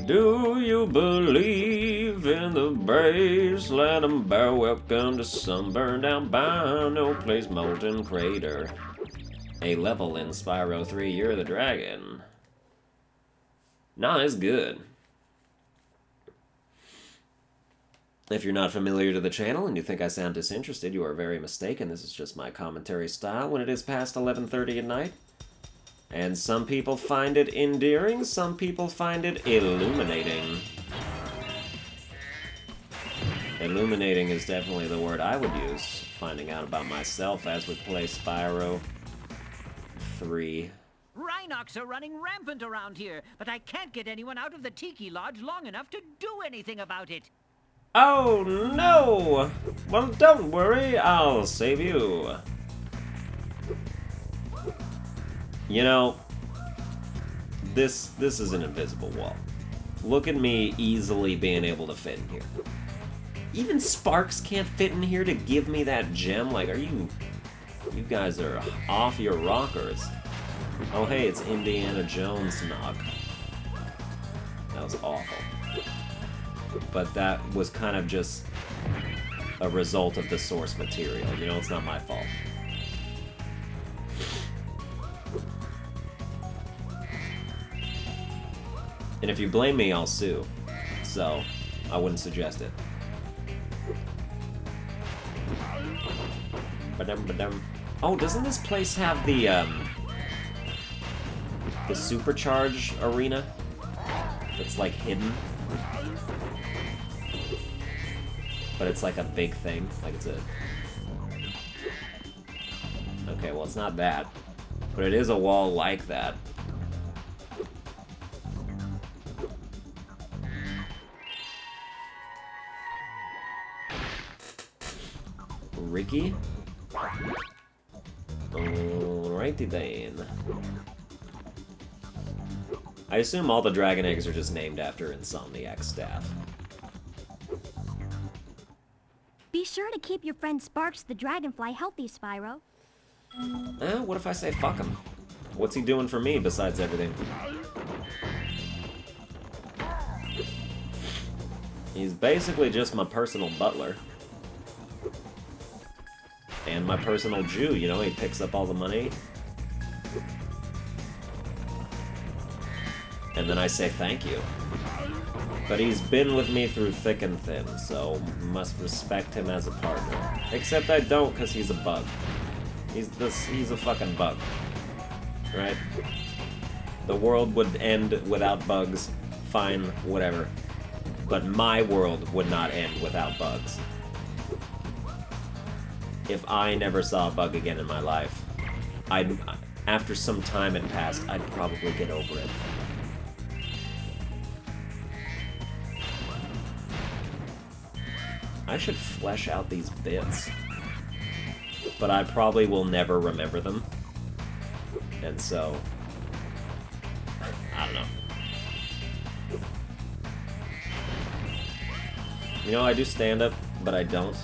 Do you believe in the base? Let 'em bear. Welcome to Sunburned Albino. Plays Molten Crater. A level in Spyro 3, You're the Dragon. Nah, it's good. If you're not familiar to the channel and you think I sound disinterested, you are very mistaken. This is just my commentary style when it is past 11:30 at night. And some people find it endearing, some people find it illuminating. Illuminating is definitely the word I would use, finding out about myself as we play Spyro 3. Rhinocs are running rampant around here, but I can't get anyone out of the Tiki Lodge long enough to do anything about it. Oh no! Well, don't worry, I'll save you. You know, this is an invisible wall. Look at me easily being able to fit in here. Even Sparks can't fit in here to give me that gem. Like, are you... You guys are off your rockers. Oh, hey, it's Indiana Jones knock. That was awful. But that was kind of just a result of the source material. You know, it's not my fault. And if you blame me, I'll sue. So, I wouldn't suggest it. Ba-dum-ba-dum. Oh, doesn't this place have the supercharge arena? That's like hidden. But it's like a big thing. Like it's a... Okay, well it's not that. But it is a wall like that. Ricky? Alrighty then. I assume all the dragon eggs are just named after Insomniac's staff. Be sure to keep your friend Sparks the Dragonfly healthy, Spyro. What if I say fuck him? What's he doing for me besides everything? He's basically just my personal butler. And my personal Jew, you know, he picks up all the money. And then I say thank you. But he's been with me through thick and thin, so must respect him as a partner. Except I don't, because he's a bug. He's a fucking bug. Right? The world would end without bugs. Fine, whatever. But my world would not end without bugs. If I never saw a bug again in my life, after some time had passed, I'd probably get over it. I should flesh out these bits. But I probably will never remember them. And so... I don't know. You know, I do stand-up, but I don't.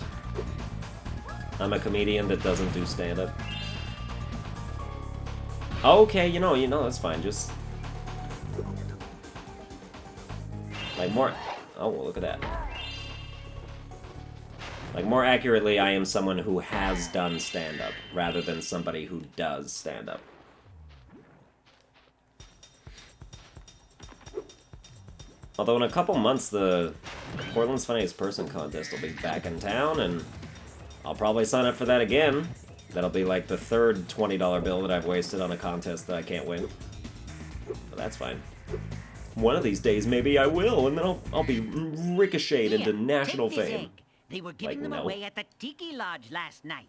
I'm a comedian that doesn't do stand-up. Okay, you know, that's fine. Just... Like, more... Oh, well, look at that. Like, more accurately, I am someone who has done stand-up, rather than somebody who does stand-up. Although in a couple months, the Portland's Funniest Person contest will be back in town, and I'll probably sign up for that again. That'll be like the third $20 bill that I've wasted on a contest that I can't win. But that's fine. One of these days, maybe I will, and then I'll be ricocheted into national fame. They were giving them away at the Tiki Lodge last night.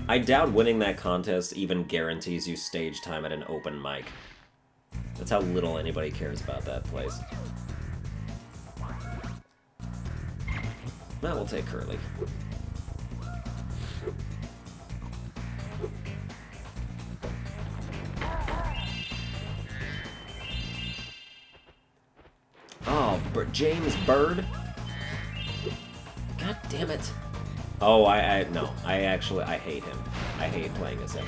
I doubt winning that contest even guarantees you stage time at an open mic. That's how little anybody cares about that place. Well, we'll take Curly. Oh, James Bird? God damn it. Oh, no. I hate him. I hate playing as him.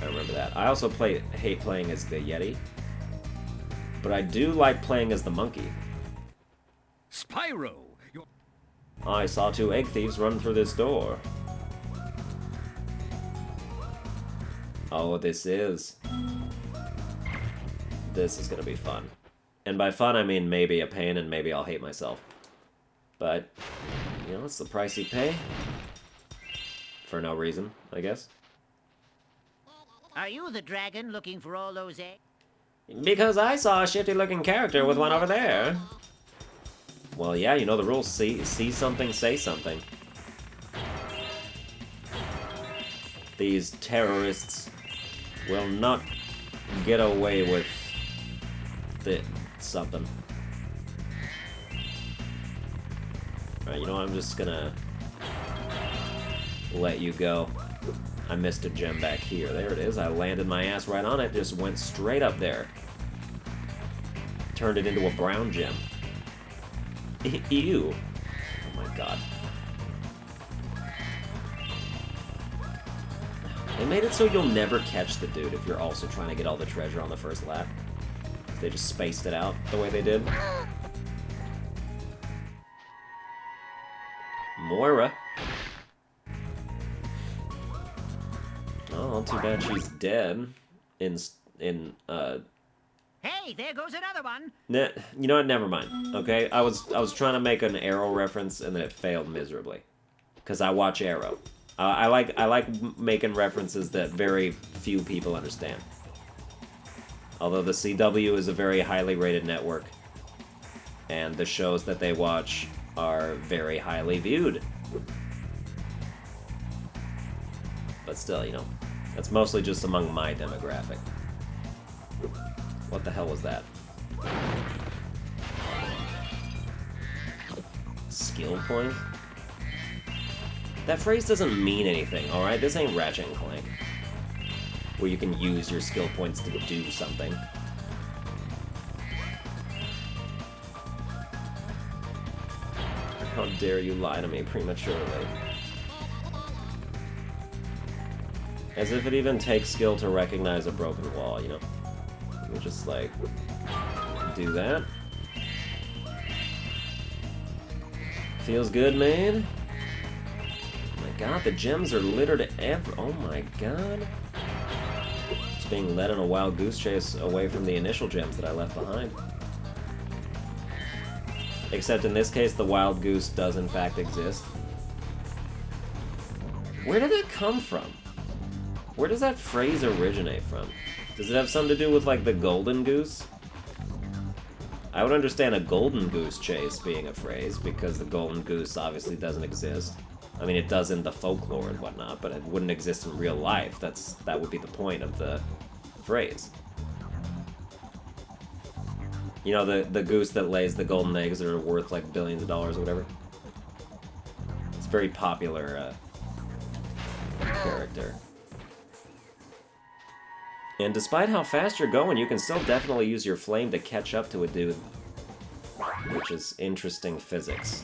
I remember that. I also hate playing as the Yeti. But I do like playing as the monkey. Spyro! I saw 2 egg thieves run through this door. Oh, this is gonna be fun. And by fun, I mean maybe a pain and maybe I'll hate myself. But, you know, it's the price you pay. For no reason, I guess. Are you the dragon looking for all those eggs? Because I saw a shifty-looking character with one over there. Well, yeah, you know the rules. See something, say something. These terrorists will not get away with something. Alright, you know what? I'm just gonna let you go. I missed a gem back here. There it is. I landed my ass right on it. Just went straight up there. Turned it into a brown gem. Ew. Oh my god. They made it so you'll never catch the dude if you're also trying to get all the treasure on the first lap. They just spaced it out the way they did. Moira. Oh, too bad she's dead. Hey, there goes another one! You know what? Never mind. Okay, I was trying to make an Arrow reference and then it failed miserably. Cause I watch Arrow. I like making references that very few people understand. Although the CW is a very highly rated network, and the shows that they watch are very highly viewed. But still, you know, that's mostly just among my demographic. What the hell was that? Skill point? That phrase doesn't mean anything, alright? This ain't Ratchet and Clank, where you can use your skill points to do something. How dare you lie to me prematurely? As if it even takes skill to recognize a broken wall, you know? Let me just, like, do that. Feels good, man. Oh my god, the gems are littered oh my god. Just being led on a wild goose chase away from the initial gems that I left behind. Except in this case, the wild goose does in fact exist. Where did that come from? Where does that phrase originate from? Does it have something to do with, like, the golden goose? I would understand a golden goose chase being a phrase, because the golden goose obviously doesn't exist. I mean, it does in the folklore and whatnot, but it wouldn't exist in real life. That would be the point of the phrase. You know, the goose that lays the golden eggs that are worth, like, billions of dollars or whatever? It's a very popular, character. And despite how fast you're going, you can still definitely use your flame to catch up to a dude. Which is interesting physics.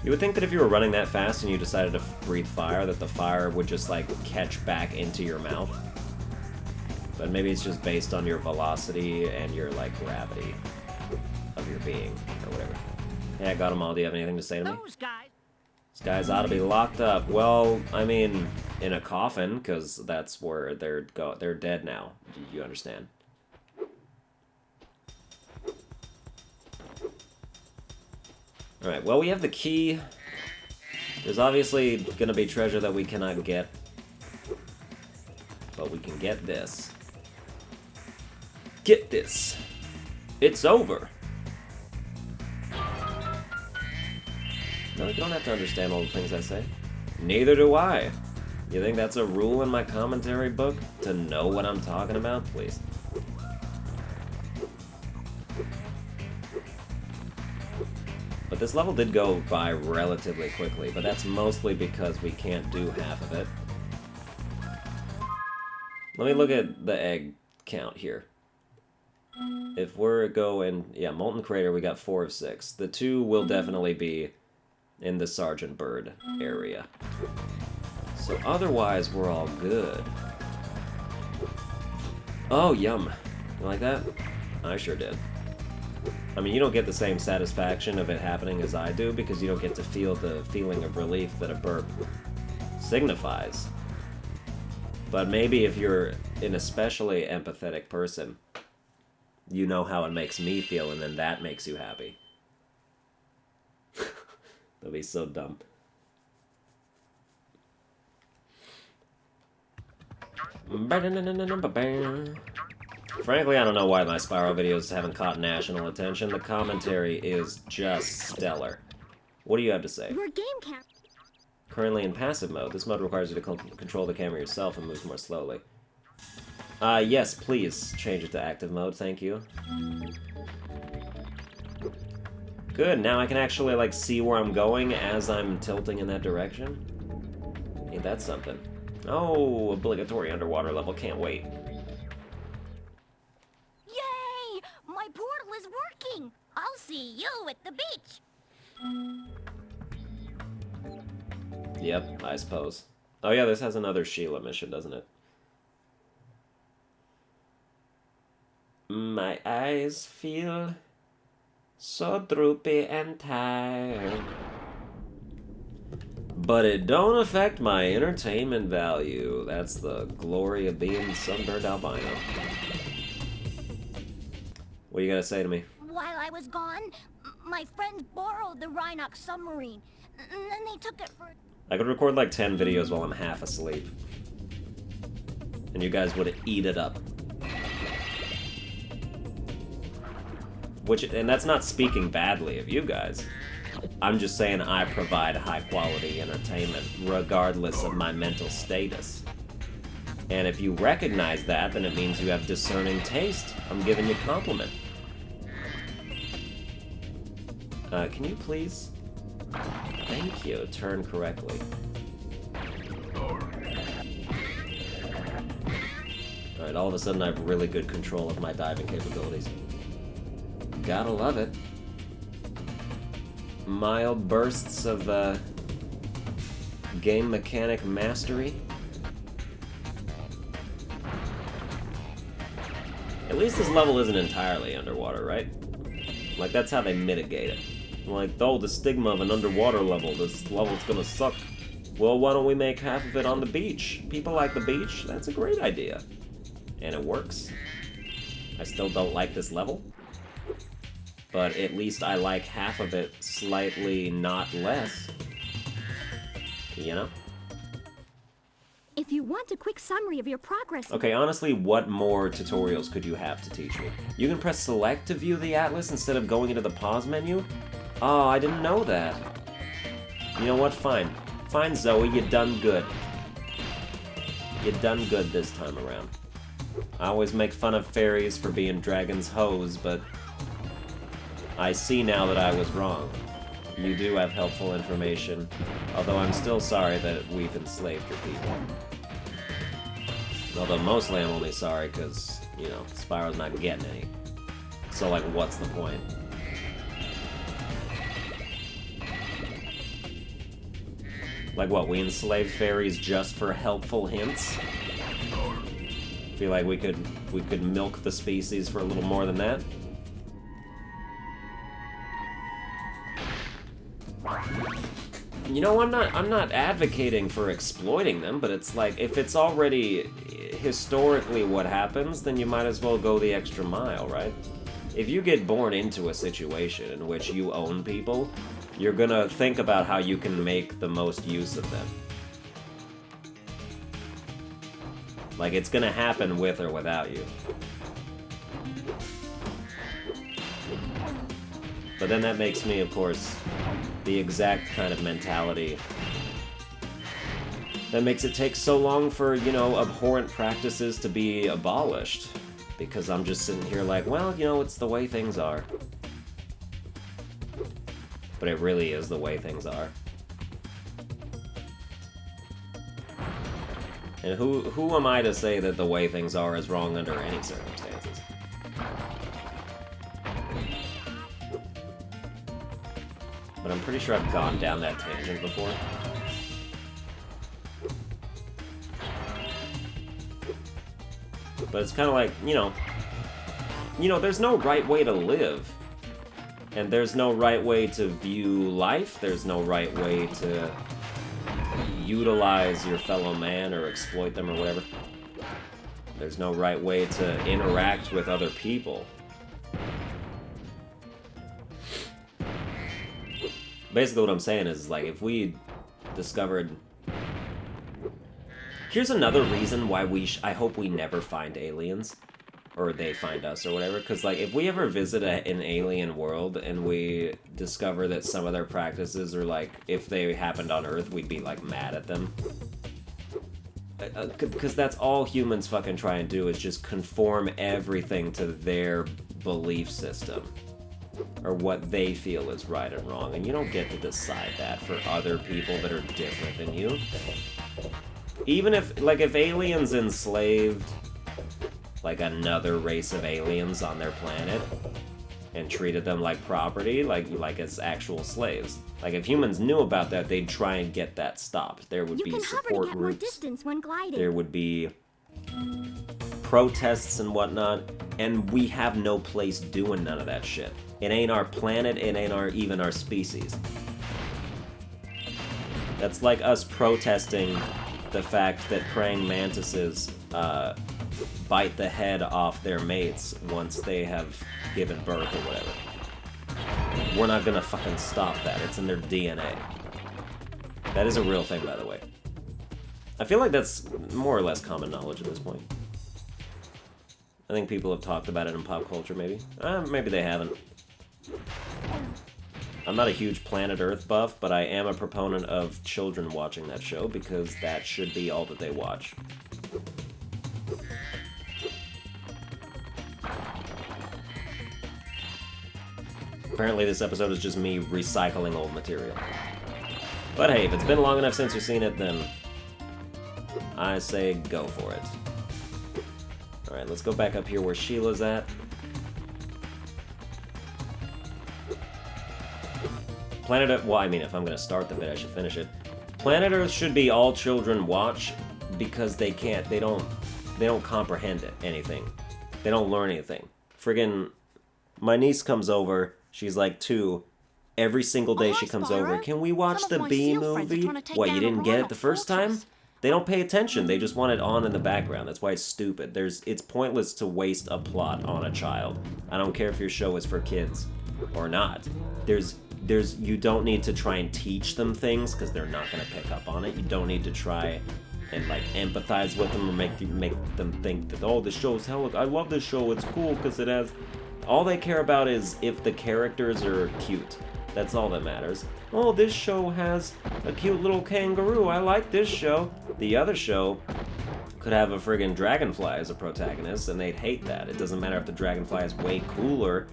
You would think that if you were running that fast and you decided to breathe fire, that the fire would just, like, catch back into your mouth. But maybe it's just based on your velocity and your, like, gravity of your being, or whatever. Hey, I got them all. Do you have anything to say to me? Those guys. These guys ought to be locked up. Well, I mean, in a coffin, because that's where they're dead now. You understand? Alright, well, we have the key. There's obviously going to be treasure that we cannot get. But we can get this. Get this. It's over. No, you don't have to understand all the things I say. Neither do I. You think that's a rule in my commentary book? To know what I'm talking about? Please. But this level did go by relatively quickly, but that's mostly because we can't do half of it. Let me look at the egg count here. If we're going... Yeah, Molten Crater, we got 4 of 6. The 2 will definitely be in the Sergeant Bird area. So otherwise, we're all good. Oh, yum. You like that? I sure did. I mean, you don't get the same satisfaction of it happening as I do, because you don't get to feel the feeling of relief that a burp signifies. But maybe if you're an especially empathetic person, you know how it makes me feel, and then that makes you happy. That'd be so dumb. Frankly, I don't know why my Spyro videos haven't caught national attention. The commentary is just stellar. What do you have to say? Your game cam. Currently in passive mode. This mode requires you to control the camera yourself and moves more slowly. Yes, please change it to active mode, thank you. Good, now I can actually, like, see where I'm going as I'm tilting in that direction. Ain't that something? Oh, obligatory underwater level, can't wait. Yay! My portal is working! I'll see you at the beach! Yep, I suppose. Oh yeah, this has another Sheila mission, doesn't it? My eyes feel so droopy and tired. But it don't affect my entertainment value. That's the glory of being Sunburned Albino. What are you gonna say to me? While I was gone, my friends borrowed the Rhinox submarine, and then they took it for... I could record like 10 videos while I'm half asleep. And you guys would eat it up. And that's not speaking badly of you guys. I'm just saying I provide high-quality entertainment, regardless of my mental status. And if you recognize that, then it means you have discerning taste. I'm giving you a compliment. Can you please... Thank you. Turn correctly. Alright, all of a sudden I have really good control of my diving capabilities. Gotta love it. Mild bursts of, game mechanic mastery. At least this level isn't entirely underwater, right? Like, that's how they mitigate it. Like, oh, the stigma of an underwater level. This level's gonna suck. Well, why don't we make half of it on the beach? People like the beach. That's a great idea. And it works. I still don't like this level. But at least I like half of it slightly not less. You know? If you want a quick summary of your progress... Okay, honestly, what more tutorials could you have to teach me? You can press select to view the atlas instead of going into the pause menu? Oh, I didn't know that. You know what? Fine. Fine, Zoe, you done good. You done good this time around. I always make fun of fairies for being dragons' hoes, but I see now that I was wrong. You do have helpful information, although I'm still sorry that we've enslaved your people. Although mostly I'm only sorry because, you know, Spyro's not getting any. So, like, what's the point? Like what, we enslaved fairies just for helpful hints? Feel like we could milk the species for a little more than that? You know, I'm not advocating for exploiting them, but it's like, if it's already historically what happens, then you might as well go the extra mile, right? If you get born into a situation in which you own people, you're gonna think about how you can make the most use of them. Like, it's gonna happen with or without you. But then that makes me, of course, the exact kind of mentality that makes it take so long for, you know, abhorrent practices to be abolished. Because I'm just sitting here like, well, you know, it's the way things are. But it really is the way things are. And who am I to say that the way things are is wrong under any circumstances? But I'm pretty sure I've gone down that tangent before. But it's kind of like, there's no right way to live. And there's no right way to view life. There's no right way to utilize your fellow man or exploit them or whatever. There's no right way to interact with other people. Basically what I'm saying is, like, if we discovered... Here's another reason why I hope we never find aliens. Or they find us, or whatever. Because, like, if we ever visit an alien world and we discover that some of their practices are, like, if they happened on Earth, we'd be, like, mad at them. Because that's all humans fucking try and do, is just conform everything to their belief system. Or what they feel is right and wrong. And you don't get to decide that for other people that are different than you. Even if, like, if aliens enslaved... like another race of aliens on their planet and treated them like property, like as actual slaves. Like if humans knew about that, they'd try and get that stopped. There would be support more groups. Distance when gliding. There would be protests and whatnot, and we have no place doing none of that shit. It ain't our planet, it ain't even our species. That's like us protesting the fact that praying mantises bite the head off their mates once they have given birth or whatever. We're not gonna fucking stop that. It's in their DNA. That is a real thing, by the way. I feel like that's more or less common knowledge at this point. I think people have talked about it in pop culture, maybe. Maybe they haven't. I'm not a huge Planet Earth buff, but I am a proponent of children watching that show because that should be all that they watch. Apparently this episode is just me recycling old material. But hey, if it's been long enough since you've seen it, then I say go for it. Alright, let's go back up here where Sheila's at. Planet Earth, well, I mean, if I'm gonna start the bit, I should finish it. Planet Earth should be all children watch because they don't comprehend anything. They don't learn anything. Friggin', my niece comes over, she's like 2. Every single day she comes over, can we watch the Bee movie? What, you didn't get it the first time? They don't pay attention, they just want it on in the background. That's why it's stupid. It's pointless to waste a plot on a child. I don't care if your show is for kids or not. You don't need to try and teach them things because they're not going to pick up on it. You don't need to try and like empathize with them or make them think that, oh, this show's hell. I love this show. It's cool because it has. All they care about is if the characters are cute. That's all that matters. Oh, this show has a cute little kangaroo. I like this show. The other show could have a friggin' dragonfly as a protagonist, and they'd hate that. It doesn't matter if the dragonfly is way cooler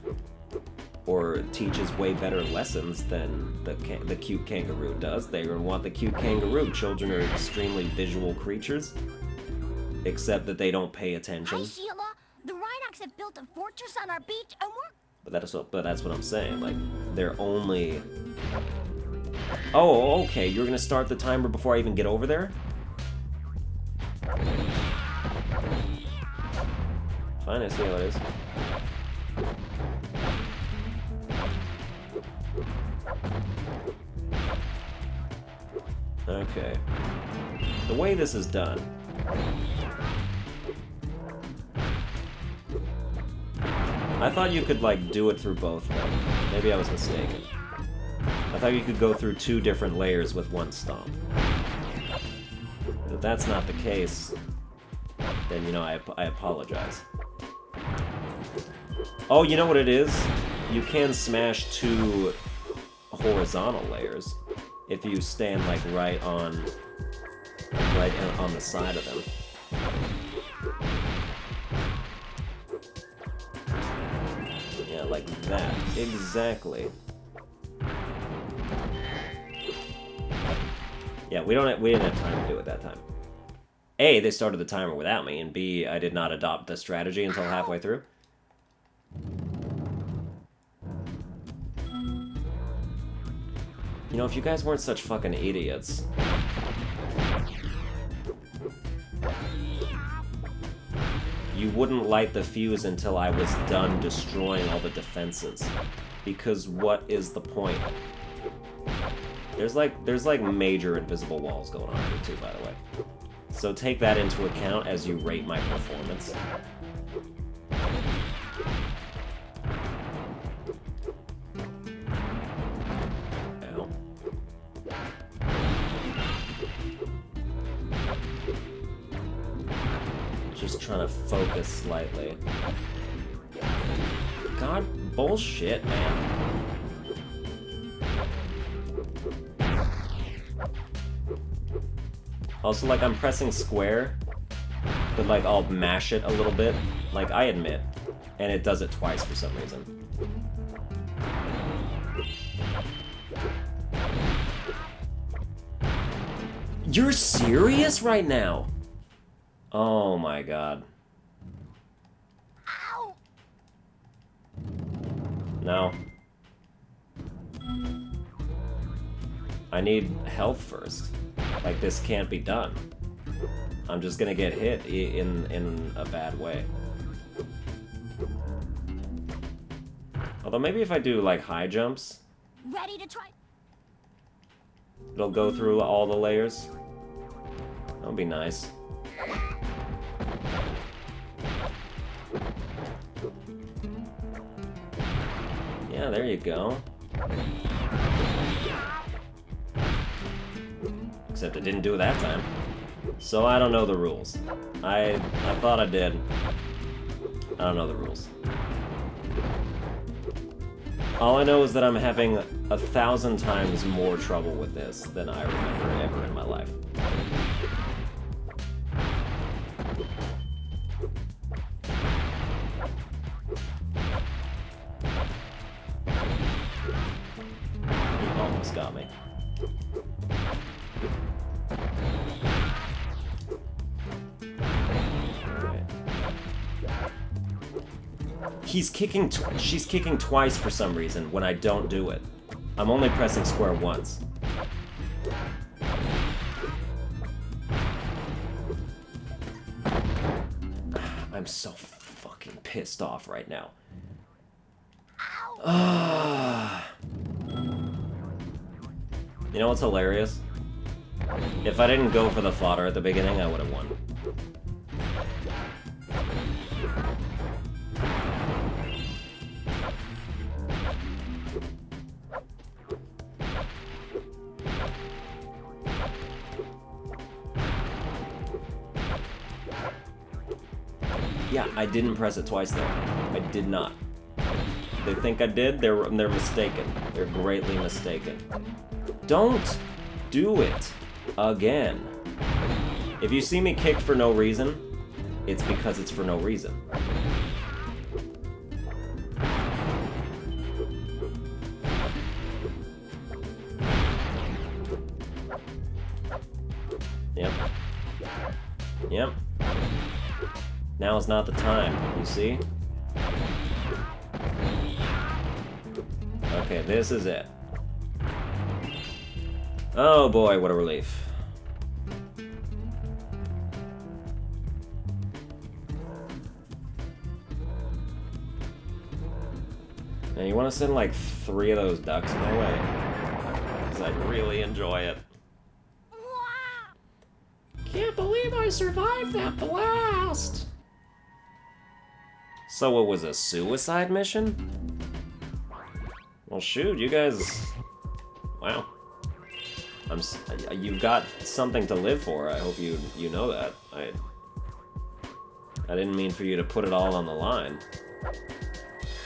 or teaches way better lessons than the cute kangaroo does. They're going to want the cute kangaroo. Children are extremely visual creatures, except that they don't pay attention. Hi, Sheila. The Rhinox have built a fortress on our beach, and we're... But that's what I'm saying. Like, they're only... Oh, okay. You're going to start the timer before I even get over there? Fine, I see how it is. Okay. The way this is done... I thought you could, like, do it through both, though. Maybe I was mistaken. I thought you could go through 2 different layers with one stomp. If that's not the case, then, you know, I apologize. Oh, you know what it is? You can smash 2 horizontal layers if you stand, like, right on the side of them. Yeah, like that. Exactly. Yeah, we didn't have time to do it that time. A, they started the timer without me, and B, I did not adopt the strategy until halfway through. You know, if you guys weren't such fucking idiots... you wouldn't light the fuse until I was done destroying all the defenses. Because what is the point? There's like major invisible walls going on here too, by the way. So take that into account as you rate my performance. Ow. Just trying to focus slightly. God, bullshit, man. Also, like, I'm pressing square, but, like, I'll mash it a little bit, like, I admit, and it does it twice for some reason. You're serious right now? Oh my god. Ow! No. I need health first. Like, this can't be done. I'm just gonna get hit in a bad way. Although maybe if I do, like, high jumps, Ready to try? it'll go through all the layers. That'll be nice. Yeah, there you go. Except it didn't do it that time. So I don't know the rules. I thought I did. I don't know the rules. All I know is that I'm having 1,000 times more trouble with this than I remember ever in my life. He almost got me. She's kicking twice for some reason when I don't do it. I'm only pressing square once. I'm so fucking pissed off right now. You know what's hilarious? If I didn't go for the fodder at the beginning, I would have won. Yeah, I didn't press it twice though. I did not. They think I did, they're mistaken. They're greatly mistaken. Don't do it again. If you see me kick for no reason, it's because it's for no reason. Yep. Yep. Now is not the time, you see? Okay, this is it. Oh boy, what a relief. And you want to send like 3 of those ducks my way? Because I'd really enjoy it. Can't believe I survived that blast! So it was a suicide mission? Well, shoot, you guys... Wow. You've got something to live for. I hope you know that. I didn't mean for you to put it all on the line.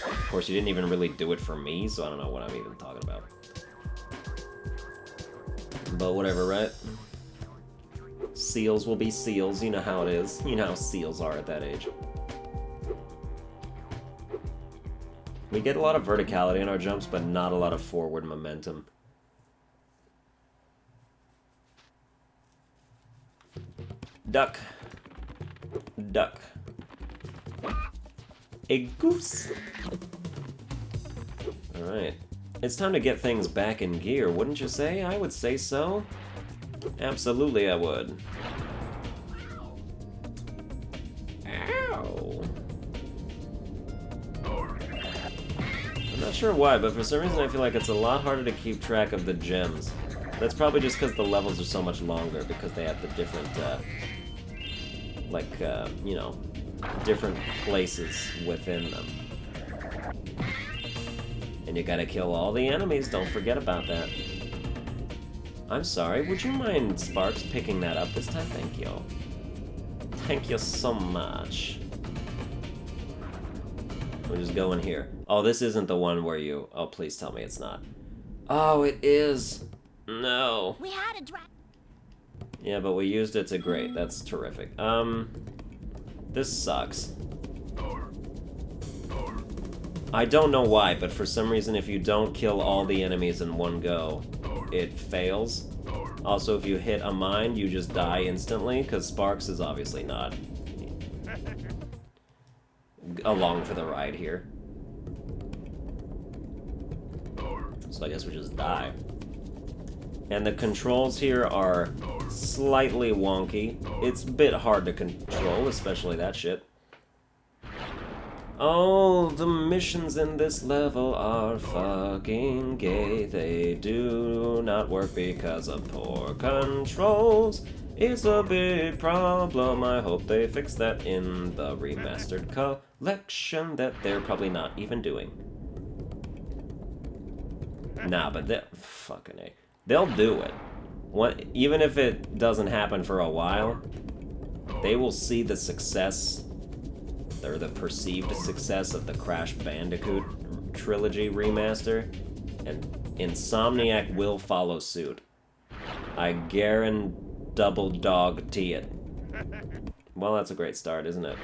Of course, you didn't even really do it for me, so I don't know what I'm even talking about. But whatever, right? Seals will be seals, you know how it is. You know how seals are at that age. We get a lot of verticality in our jumps, but not a lot of forward momentum. Duck. Duck. A goose. Alright. It's time to get things back in gear, wouldn't you say? I would say so. Absolutely I would. Ow! Ow. I'm not sure why, but for some reason I feel like it's a lot harder to keep track of the gems. That's probably just because the levels are so much longer, because they have the different, you know, different places within them. And you gotta kill all the enemies, don't forget about that. I'm sorry, would you mind, Sparks, picking that up this time? Thank you. Thank you so much. We'll just go in here. Oh, this isn't the one where you... Oh, please tell me it's not. Oh, it is! No. We had a Yeah, but we used it to great. That's terrific. This sucks. I don't know why, but for some reason if you don't kill all the enemies in one go, it fails. Also, if you hit a mine, you just die instantly, because Sparks is obviously not along for the ride here. So I guess we just die. And the controls here are slightly wonky. It's a bit hard to control, especially that shit. Oh, the missions in this level are fucking gay. They do not work because of poor controls. It's a big problem. I hope they fix that in the remastered collection that they're probably not even doing. Nah, but they'll fucking A. They'll do it. Even if it doesn't happen for a while, they will see the success, or the perceived success, of the Crash Bandicoot trilogy remaster, and Insomniac will follow suit. I double dog tea it. Well, that's a great start, isn't it?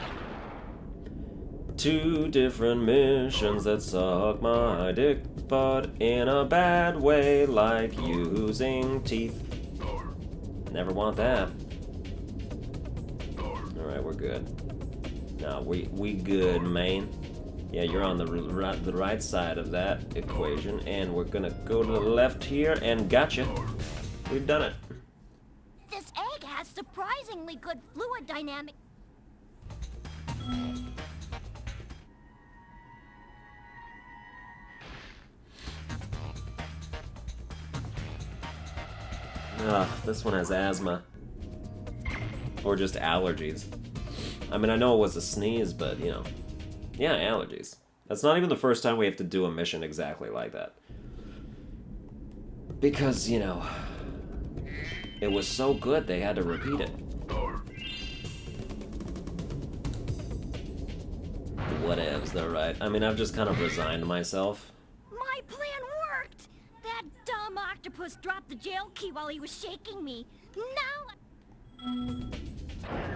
2 different missions that suck my dick, but in a bad way, like using teeth. Never want that. Alright, we're good. No, we good, man. Yeah, you're on the right side of that equation, and we're gonna go to the left here, and gotcha. We've done it. This egg has surprisingly good fluid dynamic. Ugh, this one has asthma. Or just allergies. I mean, I know it was a sneeze, but, you know. Yeah, allergies. That's not even the first time we have to do a mission exactly like that. Because, you know, it was so good they had to repeat it. Whatevs, though, right? I mean, I've just kind of resigned myself. My plan worked! That dumb octopus dropped the jail key while he was shaking me. Now...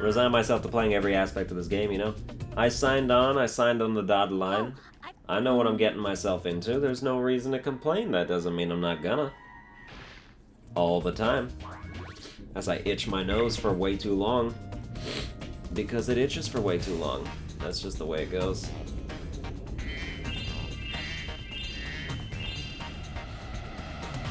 Resign myself to playing every aspect of this game, you know? I signed on the dotted line. I know what I'm getting myself into. There's no reason to complain. That doesn't mean I'm not gonna. All the time. As I itch my nose for way too long. Because it itches for way too long. That's just the way it goes.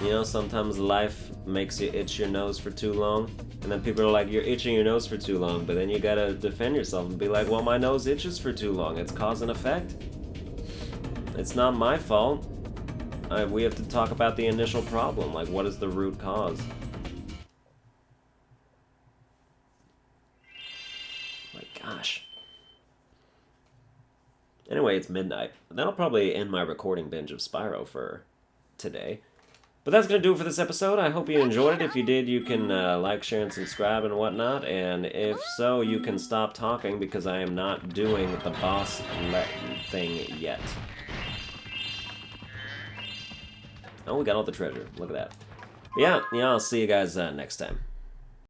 You know, sometimes life makes you itch your nose for too long. And then people are like, you're itching your nose for too long. But then you gotta defend yourself and be like, well, my nose itches for too long. It's cause and effect. It's not my fault. We have to talk about the initial problem. Like, what is the root cause? My gosh. Anyway, it's midnight. That'll probably end my recording binge of Spyro for today. But that's going to do it for this episode. I hope you enjoyed it. If you did, you can like, share, and subscribe and whatnot. And if so, you can stop talking because I am not doing the boss thing yet. Oh, we got all the treasure. Look at that. But yeah, I'll see you guys next time.